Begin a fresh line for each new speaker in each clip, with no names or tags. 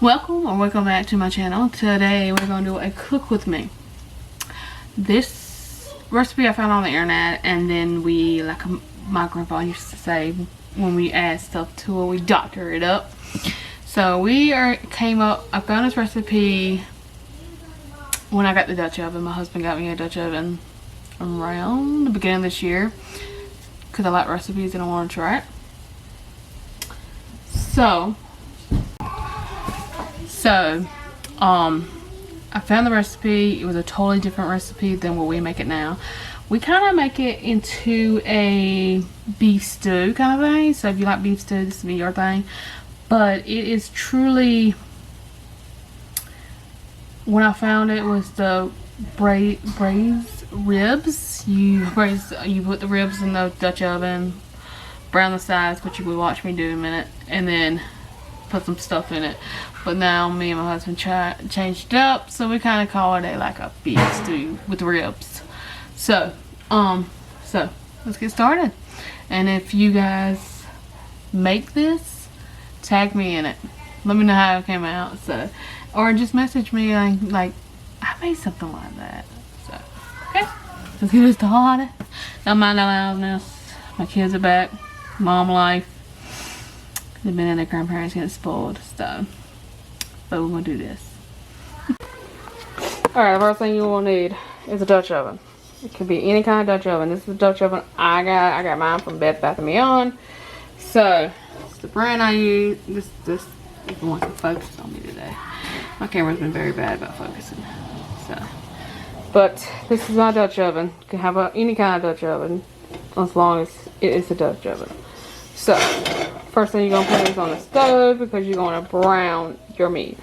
Welcome or welcome back to my channel. Today we're going to do a cook with me. This recipe I found on the internet, and then we, like my grandpa used to say, when we add stuff to it, we doctor it up. So I found this recipe when I got the Dutch oven. My husband got me a Dutch oven around the beginning of this year because I like recipes and I want to try it. So I found the recipe. It was a totally different recipe than what we make it now. We kind of make it into a beef stew kind of thing. So if you like beef stew, this will be your thing. But it is truly, when I found it, was the braised ribs. You put the ribs in the Dutch oven, brown the sides, which you will watch me do in a minute, and then put some stuff in it. But now me and my husband changed it up, so we kind of call it like a beef stew with ribs. So let's get started. And if you guys make this, tag me in it. Let me know how it came out. So, or just message me like I made something like that. So okay, let's get it started. Don't mind the loudness. My kids are back. Mom life. They've been in their grandparents getting spoiled, so but we're gonna do this. Alright, the first thing you will need is a Dutch oven. It could be any kind of Dutch oven. This is the Dutch oven I got. I got mine from Bed Bath & Beyond. So it's the brand I use. This if you want to focus on me today. My camera's been very bad about focusing. So, but this is my Dutch oven. You can have any kind of Dutch oven as long as it is a Dutch oven. So first thing you're going to put is on the stove because you're going to brown your meat.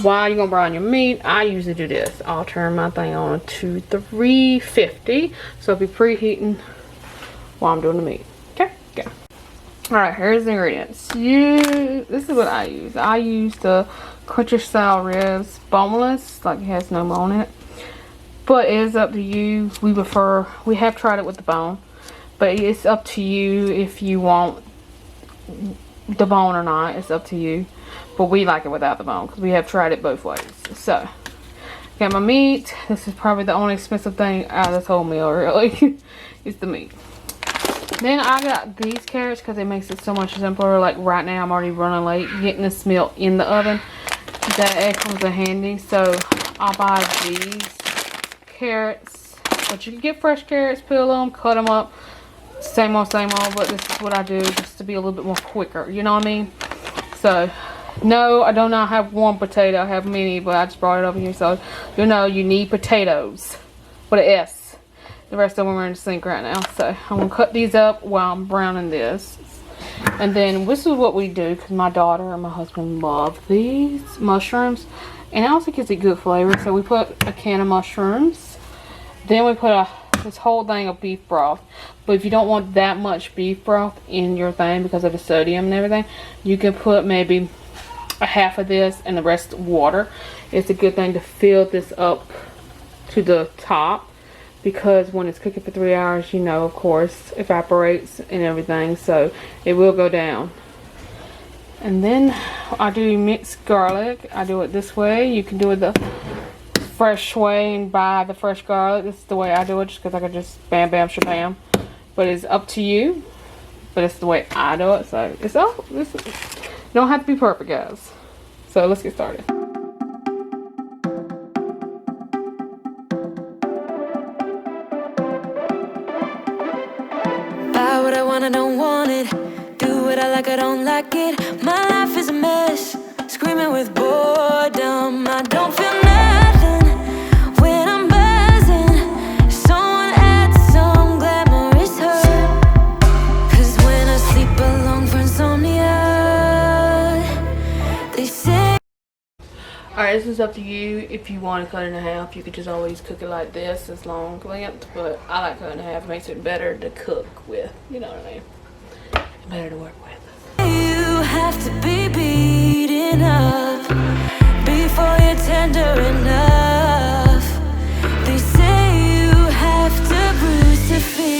While you're going to brown your meat, I usually do this. I'll turn my thing on to 350. So it'll be preheating while I'm doing the meat. Okay, go. Alright, here's the ingredients. This is what I use. I use the country style ribs, boneless, like it has no bone in it. But it is up to you. We have tried it with the bone. But it's up to you if you want the bone or not. It's up to you. But we like it without the bone because we have tried it both ways. So, got my meat. This is probably the only expensive thing out of this whole meal, really. It's the meat. Then I got these carrots because it makes it so much simpler. Like right now, I'm already running late getting this meal in the oven. That comes in handy. So, I'll buy these carrots. But you can get fresh carrots, peel them, cut them up. Same old, but this is what I do just to be a little bit more quicker, you know what I mean? So, no, I do not have one potato. I have many, but I just brought it over here, so you know you need potatoes with an S. The rest of them are in the sink right now, so I'm gonna cut these up while I'm browning this. And then this is what we do because my daughter and my husband love these mushrooms, and I also gives it good flavor. So we put a can of mushrooms, then we put this whole thing of beef broth. But if you don't want that much beef broth in your thing because of the sodium and everything, you can put maybe a half of this and the rest water. It's a good thing to fill this up to the top because when it's cooking for 3 hours, you know, of course, evaporates and everything, so it will go down. And then I do mixed garlic. I do it this way. You can do it the fresh way and buy the fresh garlic. This is the way I do it just because I can just bam bam shabam. But it's up to you. But it's the way I do it. So it's all you don't have to be perfect, guys. So let's get started.
Buy what I want, I don't want it. Do what I like, I don't like it. My life is a mess. Screaming with boredom. I don't feel nothing when I'm buzzing. Someone adds some glamorous hurt. Cause when I sleep alone for insomnia, they say.
Alright, this is up to you. If you want to cut it in half, you could just always cook it like this. It's long length, but I like cutting in half. It makes it better to cook with. You know what I mean? Better to work with.
You have to be beaten up before you're tender enough. They say you have to bruise to feel.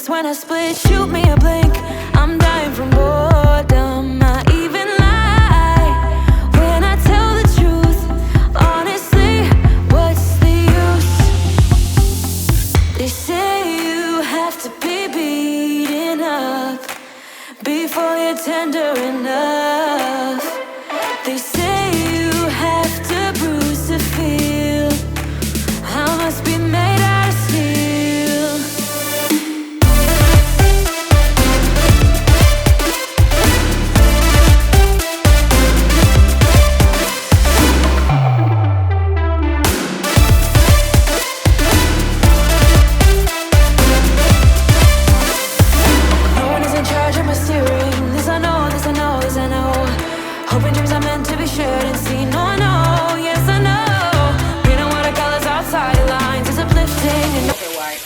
when I split. Shoot me a blink, I'm dying from boredom. I even lie when I tell the truth. Honestly, what's the use? They say you have to be beaten up before you're tender enough. They say you have to bruise to feel. I must be made out of steel. No one is in charge of my steering. This I know, this I know, this I know. Hoping dreams are meant to be shared and seen. No, I know, yes I know. Painting watercolors outside the lines is uplifting and
Okay, white.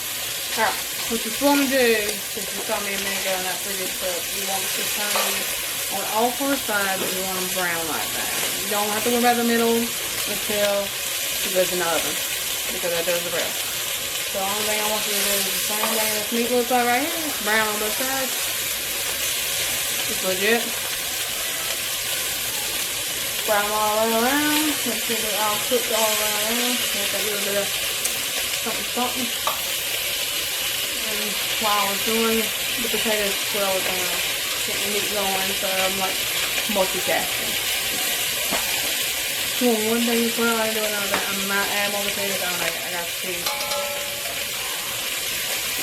Alright, what you want to do, since you saw me a minute ago in that previous clip, you want to turn on all four sides, but you want them brown like that. You don't have to worry about the middle until it goes in the oven, because that does the rest. So the only thing I want you to do is the same thing this meat looks like right here. It's brown on both sides. It's legit. Brown them all the way around. Make sure they're all cooked all the way around. Make a little bit of something. And while I'm doing the potatoes, swirl it down. Get the meat going, so I'm like multitasking. Well, one thing as well, I do another thing. I might add more potatoes on. I got two.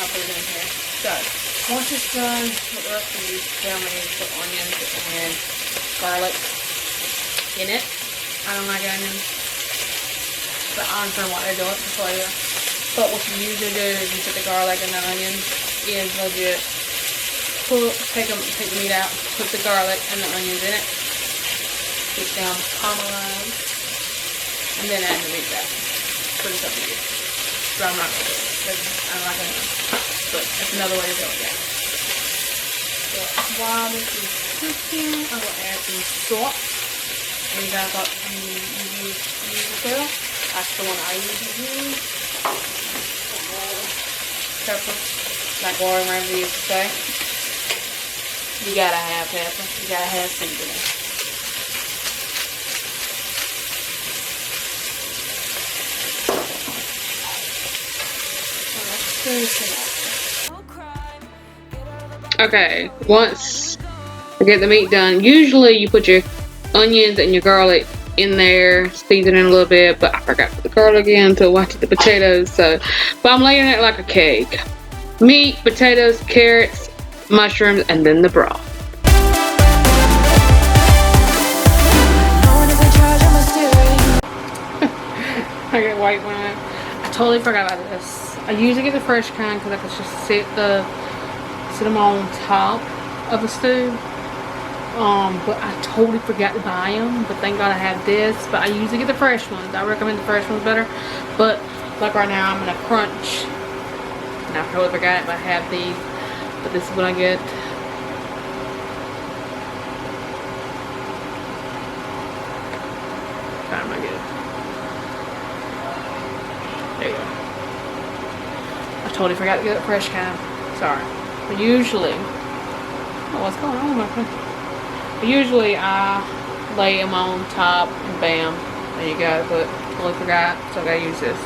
I'll put it in here. So, once it's done, what we're up to do, tell me, put onions and garlic in it. I don't like onions, but I understand why they do it for flavor. But what you usually do is you put the garlic and the onions is legit. Take the meat out, put the garlic and the onions in it, get down caramelize, and then add the meat back. Pretty tough to do. But I'm not going to do it because I don't like onions. But that's another way to do it, yeah. So while this is cooking, I will add some salt. And you guys thought you use as well. That's the one I usually use. Pepper, like Warren Ramsay used to say. You gotta have pepper. You gotta have seasoning. Okay, once I get the meat done, usually you put your onions and your garlic in there, season it a little bit, but I forgot to put the garlic in until I did the potatoes. So, but I'm layering it like a cake. Meat, potatoes, carrots, mushrooms, and then the broth. I get white wine. I totally forgot about this. I usually get the fresh kind because I can just sit them on top of the stew. But I totally forgot to buy them. But thank God I have this. But I usually get the fresh ones. I recommend the fresh ones better. But like right now, I'm in a crunch. And I totally forgot it, but I have these. But this is what I get. What am I get? There you go. I totally forgot to get the fresh kind. Sorry. But usually, oh, what's going on with my phone? But usually I lay them on top and bam, there you go. But totally forgot, so I gotta use this.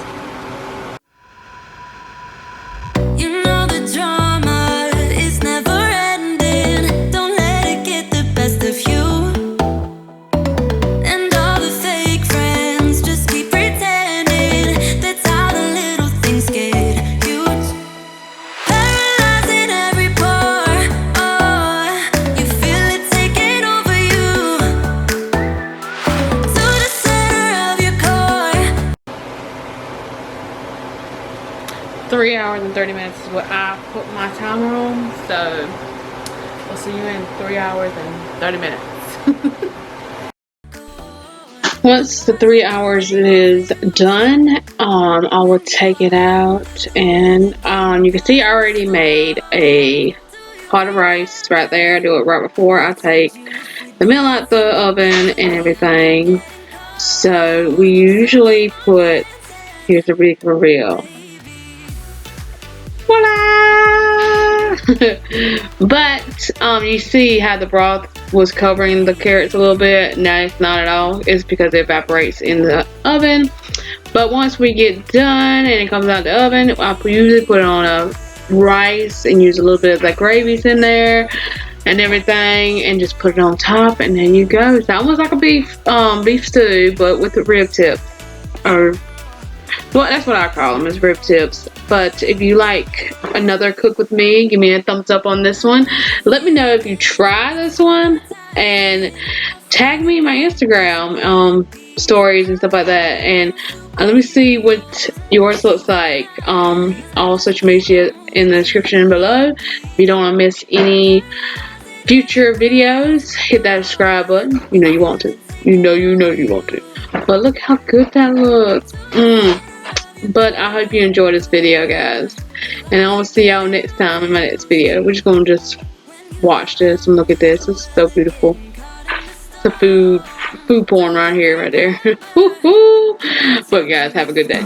You know the drama is never ending. Don't let it get the best of you. And all the fake friends just keep pretending. That's how the little things get huge. Paralyzing every pore. Oh, you feel it taking over you. To the center of your core.
3 hours and 30 minutes is what I put my timer on. So we'll see you in 3 hours and 30 minutes. Once the 3 hours is done, I will take it out, and you can see I already made a pot of rice right there. I do it right before I take the meal out the oven and everything. So we usually put, here's the big reveal. Voila! But you see how the broth was covering the carrots a little bit. No, it's not at all. It's because it evaporates in the oven. But once we get done and it comes out the oven, I usually put it on a rice and use a little bit of like gravies in there and everything, and just put it on top, and there you go. It's almost like a beef stew, but with the rib tips, or well, that's what I call them, is rib tips. But if you like another cook with me, give me a thumbs up on this one. Let me know if you try this one, and tag me in my Instagram stories and stuff like that, and let me see what yours looks like. All social media in the description below. If you don't want to miss any future videos, hit that subscribe button. You know you want to. You know you want to. But look how good that looks. But I hope you enjoyed this video, guys, and I will see y'all next time in my next video. We're just gonna just watch this and look at this. It's so beautiful. It's a food porn right here, right there. But guys, have a good day.